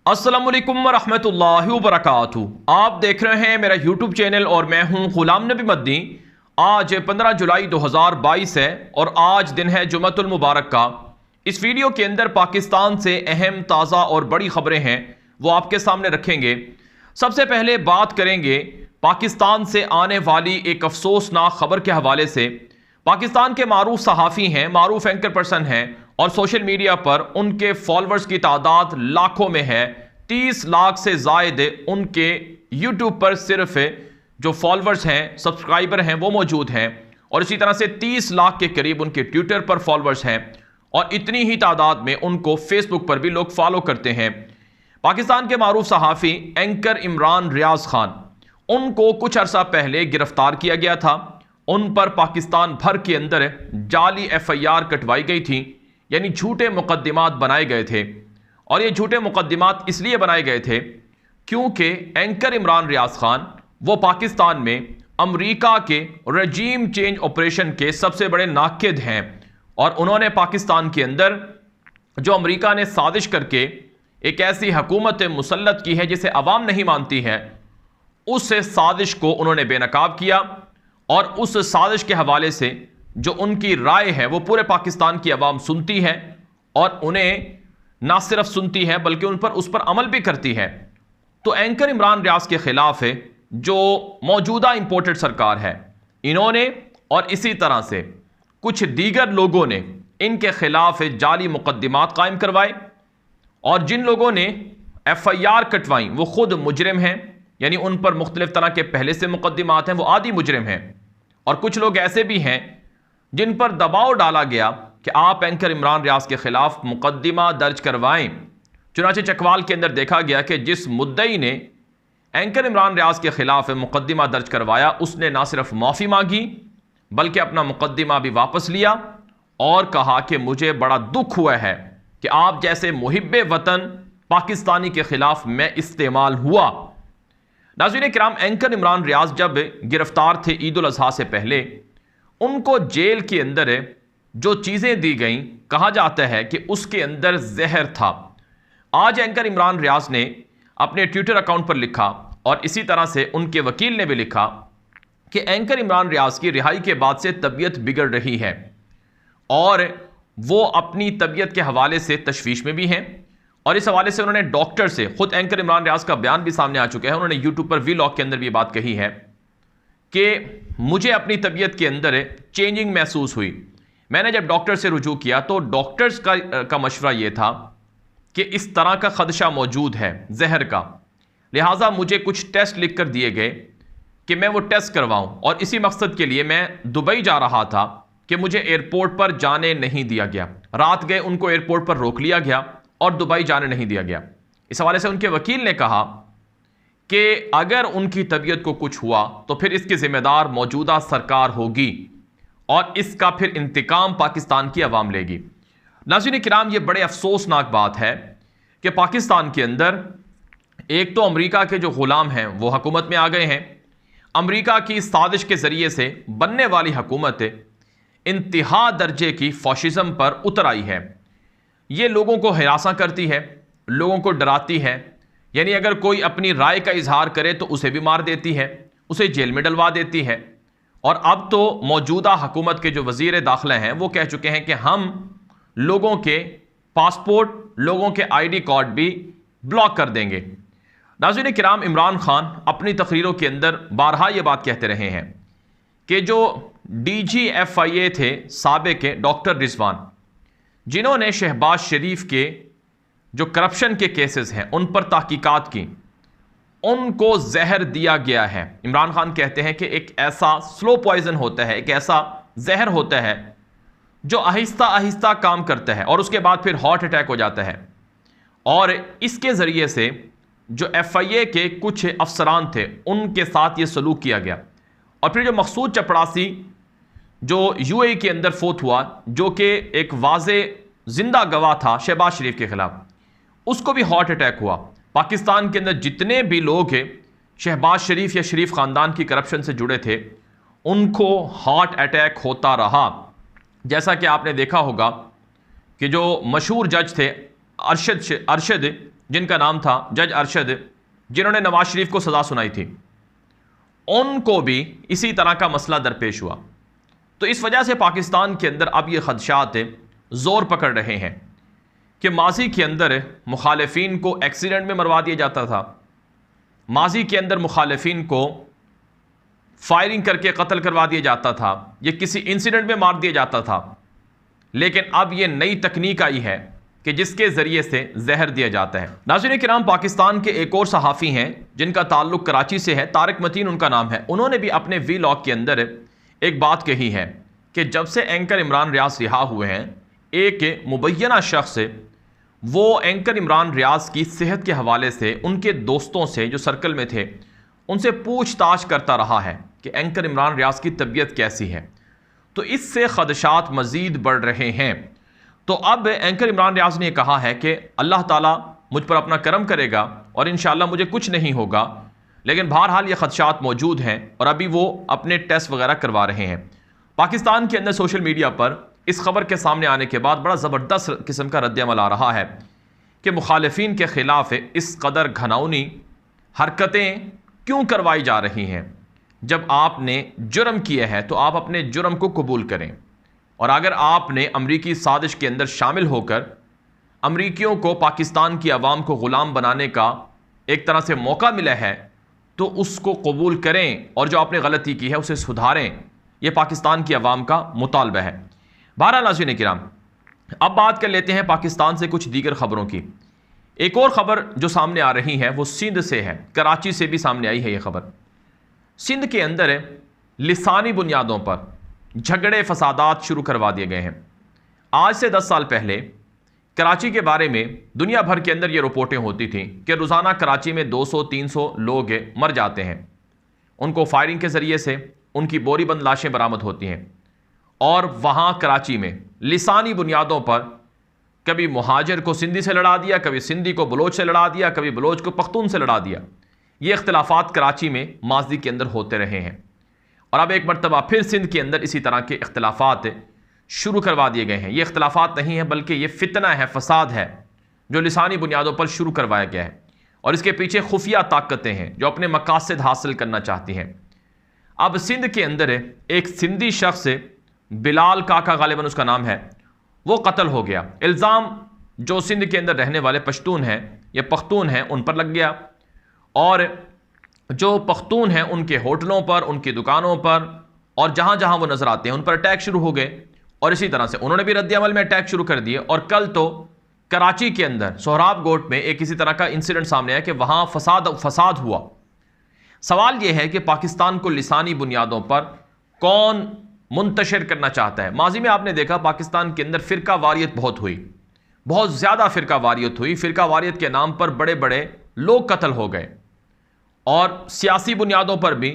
अस्सलामुअलैकुम वरहमतुल्लाहि वबरकातुहू। आप देख रहे हैं मेरा यूट्यूब चैनल और मैं हूं गुलाम नबी मद्दी। आज 15 जुलाई 2022 है और आज दिन है जुमअतुल मुबारक का। इस वीडियो के अंदर पाकिस्तान से अहम ताज़ा और बड़ी खबरें हैं वो आपके सामने रखेंगे। सबसे पहले बात करेंगे पाकिस्तान से आने वाली एक अफसोसनाक खबर के हवाले से। पाकिस्तान के मारूफ सहाफ़ी हैं, मारूफ एंकर पर्सन हैं और सोशल मीडिया पर उनके फॉलोअर्स की तादाद लाखों में है। 30 लाख से ज़ायद उनके यूट्यूब पर सिर्फ जो फॉलोअर्स हैं, सब्सक्राइबर हैं, वो मौजूद हैं और इसी तरह से 30 लाख के करीब उनके ट्विटर पर फॉलोअर्स हैं और इतनी ही तादाद में उनको फेसबुक पर भी लोग फॉलो करते हैं। पाकिस्तान के मारूफ सहाफ़ी एंकर इमरान रियाज खान, उनको कुछ अरसा पहले गिरफ्तार किया गया था। उन पर पाकिस्तान भर के अंदर जाली FIR कटवाई गई थी, यानी झूठे मुकद्दिमात बनाए गए थे। और ये झूठे मुकद्दिमात इसलिए बनाए गए थे क्योंकि एंकर इमरान रियाज खान वो पाकिस्तान में अमेरिका के रजीम चेंज ऑपरेशन के सबसे बड़े नाकिद हैं और उन्होंने पाकिस्तान के अंदर जो अमेरिका ने साजिश करके एक ऐसी हुकूमत मुसल्लत की है जिसे अवाम नहीं मानती है, उस साजिश को उन्होंने बेनकाब किया और उस साजिश के हवाले से जो उनकी राय है वो पूरे पाकिस्तान की आवाम सुनती है और उन्हें ना सिर्फ सुनती है बल्कि उस पर अमल भी करती है। तो एंकर इमरान रियाज के खिलाफ है जो मौजूदा इंपोर्टेड सरकार है, इन्होंने और इसी तरह से कुछ दीगर लोगों ने इनके खिलाफ जाली मुकद्दिमात कायम करवाए और जिन लोगों ने FIR कटवाई वो खुद मुजरिम हैं, यानी उन पर मुख्तलिफ तरह के पहले से मुकद्दिमात हैं, वो आदि मुजरिम हैं। और कुछ लोग ऐसे भी हैं जिन पर दबाव डाला गया कि आप एंकर इमरान रियाज के खिलाफ मुकद्दिमा दर्ज करवाएं। चुनांचे चकवाल के अंदर देखा गया कि जिस मुद्दई ने एंकर इमरान रियाज के खिलाफ मुकद्दिमा दर्ज करवाया उसने ना सिर्फ माफ़ी मांगी बल्कि अपना मुकद्दिमा भी वापस लिया और कहा कि मुझे बड़ा दुख हुआ है कि आप जैसे मुहिब्बे वतन पाकिस्तानी के खिलाफ मैं इस्तेमाल हुआ। नाज़रीन किराम, एंकर इमरान रियाज जब गिरफ्तार थे ईद उल अज़हा से पहले, उनको जेल के अंदर जो चीज़ें दी गईं कहा जाता है कि उसके अंदर जहर था। आज एंकर इमरान रियाज ने अपने ट्विटर अकाउंट पर लिखा और इसी तरह से उनके वकील ने भी लिखा कि एंकर इमरान रियाज की रिहाई के बाद से तबीयत बिगड़ रही है और वो अपनी तबीयत के हवाले से तशवीश में भी हैं। और इस हवाले से उन्होंने डॉक्टर से, खुद एंकर इमरान रियाज का बयान भी सामने आ चुका है, उन्होंने यूट्यूब पर वीलॉग के अंदर भी बात कही है कि मुझे अपनी तबीयत के अंदर चेंजिंग महसूस हुई। मैंने जब डॉक्टर से रुजू किया तो डॉक्टर्स का मशवरा यह था कि इस तरह का खदशा मौजूद है जहर का, लिहाजा मुझे कुछ टेस्ट लिख कर दिए गए कि मैं वो टेस्ट करवाऊं और इसी मकसद के लिए मैं दुबई जा रहा था कि मुझे एयरपोर्ट पर जाने नहीं दिया गया। रात गए उनको एयरपोर्ट पर रोक लिया गया और दुबई जाने नहीं दिया गया। इस हवाले से उनके वकील ने कहा कि अगर उनकी तबीयत को कुछ हुआ तो फिर इसकी जिम्मेदार मौजूदा सरकार होगी और इसका फिर इंतकाम पाकिस्तान की अवाम लेगी। नाज़रीन किराम, ये बड़े अफसोसनाक बात है कि पाकिस्तान के अंदर एक तो अमेरिका के जो गुलाम हैं वो हुकूमत में आ गए हैं। अमेरिका की साजिश के ज़रिए से बनने वाली हुकूमत इंतहा दर्जे की फॉशिज़म पर उतर आई है। ये लोगों को हिरासा करती है, लोगों को डराती है, यानी अगर कोई अपनी राय का इजहार करे तो उसे भी मार देती है, उसे जेल में डलवा देती है। और अब तो मौजूदा हुकूमत के जो वज़ीर दाखिला हैं वो कह चुके हैं कि हम लोगों के पासपोर्ट, लोगों के ID कार्ड भी ब्लॉक कर देंगे। नाज़रीन किराम, इमरान खान अपनी तकरीरों के अंदर बारहा ये बात कहते रहे हैं कि जो DG FIA थे साबिक के डॉक्टर रिजवान, जिन्होंने शहबाज शरीफ के जो करप्शन के केसेस हैं उन पर तहकीकात की, उनको जहर दिया गया है। इमरान खान कहते हैं कि एक ऐसा स्लो पॉइजन होता है, एक ऐसा जहर होता है जो आहिस्ता आहिस्ता काम करता है और उसके बाद फिर हार्ट अटैक हो जाता है। और इसके ज़रिए से जो FIA के कुछ अफसरान थे उनके साथ ये सलूक किया गया। और फिर जो मकसूद चपड़ासी जो UAE के अंदर फोत हुआ, जो कि एक वाज़े जिंदा गवाह था शहबाज शरीफ के खिलाफ, उसको भी हार्ट अटैक हुआ। पाकिस्तान के अंदर जितने भी लोग शहबाज शरीफ या शरीफ ख़ानदान की करप्शन से जुड़े थे उनको हार्ट अटैक होता रहा। जैसा कि आपने देखा होगा कि जो मशहूर जज थे अरशद जिनका नाम था जज अरशद, जिन्होंने नवाज शरीफ को सज़ा सुनाई थी, उनको भी इसी तरह का मसला दरपेश हुआ। तो इस वजह से पाकिस्तान के अंदर अब ये खदशात ज़ोर पकड़ रहे हैं कि माजी के अंदर मुखालिफिन को एक्सीडेंट में मरवा दिया जाता था, माजी के अंदर मुखालिफिन को फायरिंग करके कत्ल करवा दिया जाता था, ये किसी इंसिडेंट में मार दिया जाता था। लेकिन अब ये नई तकनीक आई है कि जिसके ज़रिए से जहर दिया जाता है। नाज़रीन किराम, पाकिस्तान के एक और सहाफ़ी हैं जिनका ताल्लुक़ कराची से है, तारिक मतीन उनका नाम है। उन्होंने भी अपने वीलॉग के अंदर एक बात कही है कि जब से एंकर इमरान रियाज रिहा हुए हैं, एक मुबैना शख्स वो एंकर इमरान रियाज की सेहत के हवाले से उनके दोस्तों से जो सर्कल में थे उनसे पूछताछ करता रहा है कि एंकर इमरान रियाज की तबीयत कैसी है। तो इससे खदशात मज़ीद बढ़ रहे हैं। तो अब एंकर इमरान रियाज ने कहा है कि अल्लाह ताला मुझ पर अपना करम करेगा और इंशाअल्लाह मुझे कुछ नहीं होगा, लेकिन बहरहाल ये खदशात मौजूद हैं और अभी वो अपने टेस्ट वगैरह करवा रहे हैं। पाकिस्तान के अंदर सोशल मीडिया पर इस खबर के सामने आने के बाद बड़ा ज़बरदस्त किस्म का रद्द-ए-अमल आ रहा है कि मुखालिफिन के ख़िलाफ़ इस कदर घनौनी हरकतें क्यों करवाई जा रही हैं। जब आपने जुर्म किया है तो आप अपने जुर्म को कबूल करें, और अगर आपने अमरीकी साजिश के अंदर शामिल होकर अमरीकियों को पाकिस्तान की आवाम को ग़ुलाम बनाने का एक तरह से मौका मिला है तो उसको कबूल करें और जो आपने गलती की है उसे सुधारें। यह पाकिस्तान की आवाम का मुतालबा है। बहरहाल नाज़रीन किराम, अब बात कर लेते हैं पाकिस्तान से कुछ दीगर ख़बरों की। एक और ख़बर जो सामने आ रही है वो सिंध से है, कराची से भी सामने आई है ये ख़बर। सिंध के अंदर लिसानी बुनियादों पर झगड़े फसादात शुरू करवा दिए गए हैं। आज से 10 साल पहले कराची के बारे में दुनिया भर के अंदर ये रिपोर्टें होती थीं कि रोज़ाना कराची में 200-300 लोग मर जाते हैं, उनको फायरिंग के ज़रिए से उनकी बोरीबंद लाशें बरामद होती हैं। और वहाँ कराची में लिसानी बुनियादों पर कभी मुहाजिर को सिंधी से लड़ा दिया, कभी सिंधी को बलोच से लड़ा दिया, कभी बलोच को पख्तून से लड़ा दिया। ये इख्तिलाफात कराची में माजी के अंदर होते रहे हैं और अब एक मरतबा फिर सिंध के अंदर इसी तरह के इख्तिलाफात शुरू करवा दिए गए हैं। ये इख्तिलाफात नहीं है बल्कि ये फितना है, फसाद है जो लिसानी बुनियादों पर शुरू करवाया गया है और इसके पीछे खुफिया ताकतें हैं जो अपने मकासद हासिल करना चाहती हैं। अब सिंध के अंदर एक सिंधी शख्स बिलाल काका गालिबन उसका नाम है, वो कत्ल हो गया। इल्ज़ाम जो सिंध के अंदर रहने वाले पश्तून हैं या पख्तून हैं उन पर लग गया और जो पख्तून हैं उनके होटलों पर, उनकी दुकानों पर और जहाँ जहाँ वो नज़र आते हैं उन पर अटैक शुरू हो गए और इसी तरह से उन्होंने भी रद्द-ए-अमल में अटैक शुरू कर दिए। और कल तो कराची के अंदर सोहराब गोट में एक इसी तरह का इंसिडेंट सामने आया कि वहाँ फसाद हुआ। सवाल यह है कि पाकिस्तान को लिसानी बुनियादों पर कौन मुंतशिर करना चाहता है। माजी में आपने देखा पाकिस्तान के अंदर फ़िरका वारियत बहुत हुई, बहुत ज़्यादा फ़िरका वारियत हुई। फ़िरका वारियत के नाम पर बड़े बड़े लोग कत्ल हो गए और सियासी बुनियादों पर भी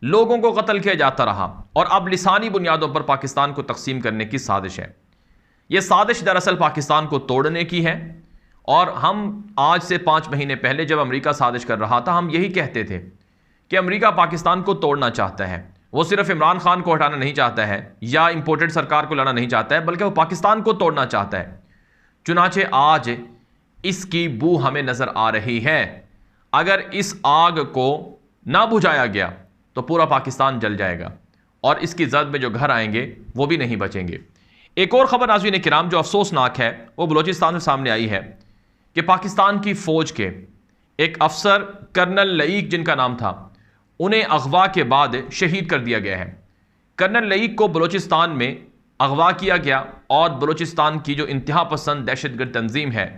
लोगों को कत्ल किया जाता रहा। और अब लिसानी बुनियादों पर पाकिस्तान को तकसीम करने की साजिश है। यह साजिश दरअसल पाकिस्तान को तोड़ने की है और हम आज से 5 महीने पहले जब अमेरिका साजिश कर रहा था हम यही कहते थे कि अमेरिका पाकिस्तान को तोड़ना चाहता है। वो सिर्फ इमरान खान को हटाना नहीं चाहता है या इंपोर्टेड सरकार को लाना नहीं चाहता है, बल्कि वो पाकिस्तान को तोड़ना चाहता है। चुनाचे आज इसकी बू हमें नज़र आ रही है। अगर इस आग को ना बुझाया गया तो पूरा पाकिस्तान जल जाएगा और इसकी जद में जो घर आएंगे वो भी नहीं बचेंगे। एक और ख़बर नाज़रीन किराम जो अफसोसनाक है वो बलूचिस्तान से सामने आई है कि पाकिस्तान की फ़ौज के एक अफसर कर्नल लईक जिनका नाम था, उन्हें अगवा के बाद शहीद कर दिया गया है। कर्नल लईक को बलूचिस्तान में अगवा किया गया और बलूचिस्तान की जो इंतहा पसंद दहशतगर्द तंजीम है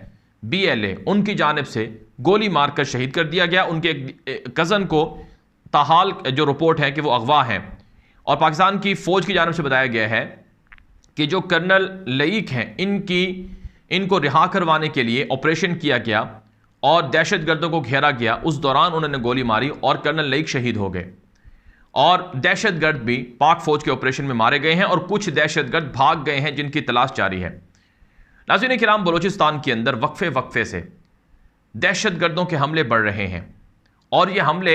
BLA, उनकी जानिब से गोली मारकर शहीद कर दिया गया। उनके एक कज़न को ताहाल जो रिपोर्ट है कि वो अगवा हैं और पाकिस्तान की फ़ौज की जानिब से बताया गया है कि जो कर्नल लईक हैं इनको रिहा करवाने के लिए ऑपरेशन किया गया और दहशतगर्दों को घेरा गया। उस दौरान उन्होंने गोली मारी और कर्नल लईक शहीद हो गए और दहशतगर्द भी पाक फ़ौज के ऑपरेशन में मारे गए हैं और कुछ दहशतगर्द भाग गए हैं जिनकी तलाश जारी है। नाज़रीन किराम, बलूचिस्तान के अंदर वक्फे वक्फे से दहशतगर्दों के हमले बढ़ रहे हैं और ये हमले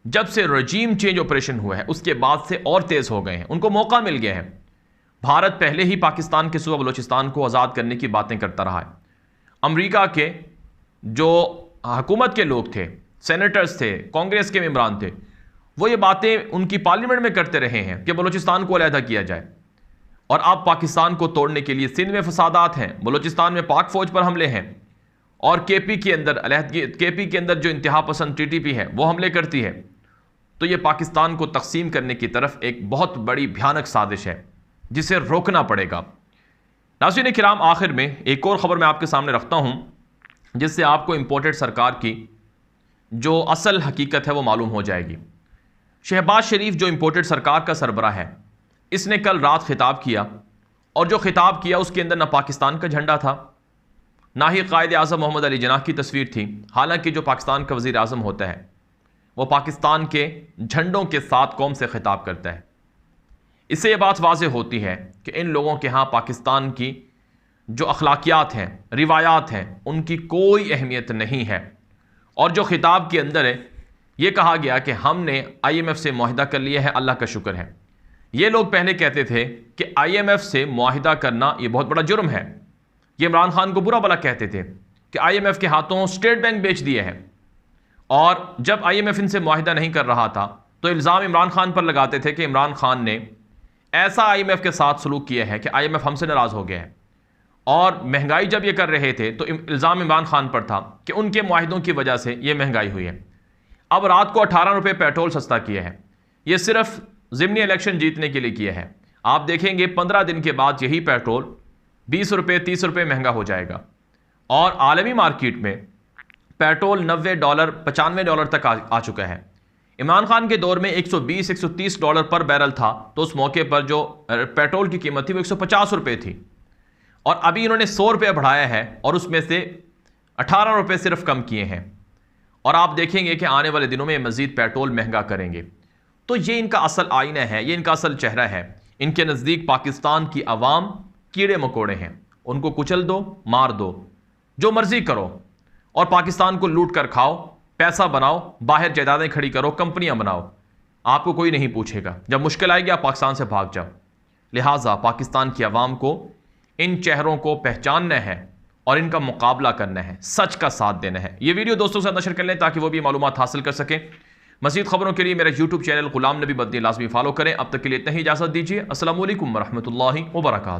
जब से रजीम चेंज ऑपरेशन हुआ है उसके बाद से और तेज़ हो गए हैं। उनको मौका मिल गया है। भारत पहले ही पाकिस्तान के सूबा बलूचिस्तान को आज़ाद करने की बातें करता रहा है। अमेरिका के जो हुकूमत के लोग थे, सेनेटर्स थे, कांग्रेस के मेंबरान थे, वो ये बातें उनकी पार्लियामेंट में करते रहे हैं कि बलूचिस्तान को अलहदा किया जाए। और अब पाकिस्तान को तोड़ने के लिए सिंध में फसादात हैं, बलूचिस्तान में पाक फौज पर हमले हैं, और केपी के अंदर जो इंतहा पसंद टीटीपी है वो हमले करती है। तो ये पाकिस्तान को तकसीम करने की तरफ एक बहुत बड़ी भयानक साजिश है जिसे रोकना पड़ेगा। नाज़रीन किराम, आखिर में एक और ख़बर मैं आपके सामने रखता हूँ जिससे आपको इम्पोर्टेड सरकार की जो असल हकीकत है वो मालूम हो जाएगी। शहबाज शरीफ जो इम्पोर्टेड सरकार का सरबराह है, इसने कल रात खिताब किया, और जो खिताब किया उसके अंदर ना पाकिस्तान का झंडा था, ना ही कायद आज़म मोहम्मद अली जिन्नाह की तस्वीर थी। हालांकि जो पाकिस्तान का वज़ीर आज़म होता है वो पाकिस्तान के झंडों के साथ कौम से खिताब करता है। इससे ये बात वाज़ेह होती है कि इन लोगों के यहाँ पाकिस्तान की जो अखलाकियात हैं, रिवायात हैं, उनकी कोई अहमियत नहीं है। और जो खिताब के अंदर है ये कहा गया कि हमने IMF से मुआहिदा कर लिया है, अल्लाह का शुक्र है। ये लोग पहले कहते थे कि IMF से मुआहिदा करना ये बहुत बड़ा जुर्म है। ये इमरान खान को बुरा भला कहते थे कि IMF के हाथों स्टेट बैंक बेच दिए हैं, और जब IMF इनसे मुआहिदा नहीं कर रहा था तो इल्ज़ाम इमरान खान पर लगाते थे कि इमरान खान ने ऐसा IMF के साथ सलूक किया है कि IMF हमसे नाराज़ हो गया है। और महंगाई जब ये कर रहे थे तो इल्ज़ाम इमरान खान पर था कि उनके मुआहिदों की वजह से ये महंगाई हुई है। अब रात को 18 रुपये पेट्रोल सस्ता किया है, ये सिर्फ ज़िमनी इलेक्शन जीतने के लिए किया है। आप देखेंगे 15 दिन के बाद यही पेट्रोल 20 रुपये 30 रुपये महंगा हो जाएगा, और आलमी मार्केट में पेट्रोल $90 $95 तक आ चुका है। इमरान खान के दौर में 120 130 डॉलर पर बैरल था, तो उस मौके पर जो पेट्रोल की कीमत थी वो 150 रुपये थी, और अभी इन्होंने 100 रुपये बढ़ाया है और उसमें से 18 रुपये सिर्फ कम किए हैं। और आप देखेंगे कि आने वाले दिनों में मज़ीद पेट्रोल महंगा करेंगे। तो ये इनका असल आईना है, ये इनका असल चेहरा है। इनके नज़दीक पाकिस्तान की आवाम कीड़े मकोड़े हैं, उनको कुचल दो, मार दो, जो मर्जी करो, और पाकिस्तान को लूट कर खाओ, पैसा बनाओ, बाहर जायदादें खड़ी करो, कंपनियां बनाओ, आपको कोई नहीं पूछेगा। जब मुश्किल आएगी आप पाकिस्तान से भाग जाओ। लिहाजा पाकिस्तान की आवाम को इन चेहरों को पहचानना है और इनका मुकाबला करना है, सच का साथ देना है। ये वीडियो दोस्तों के साथ नशर कर लें ताकि वो भी मालूमात हासिल कर सकें। मज़ीद खबरों के लिए मेरा यूट्यूब चैनल गुलाम नबी मदनी लाजमी फॉलो करें। अब तक के लिए इतना ही इजाज़त दीजिए। अस्सलामु अलैकुम वरहमतुल्लाहि वबरकातुहू।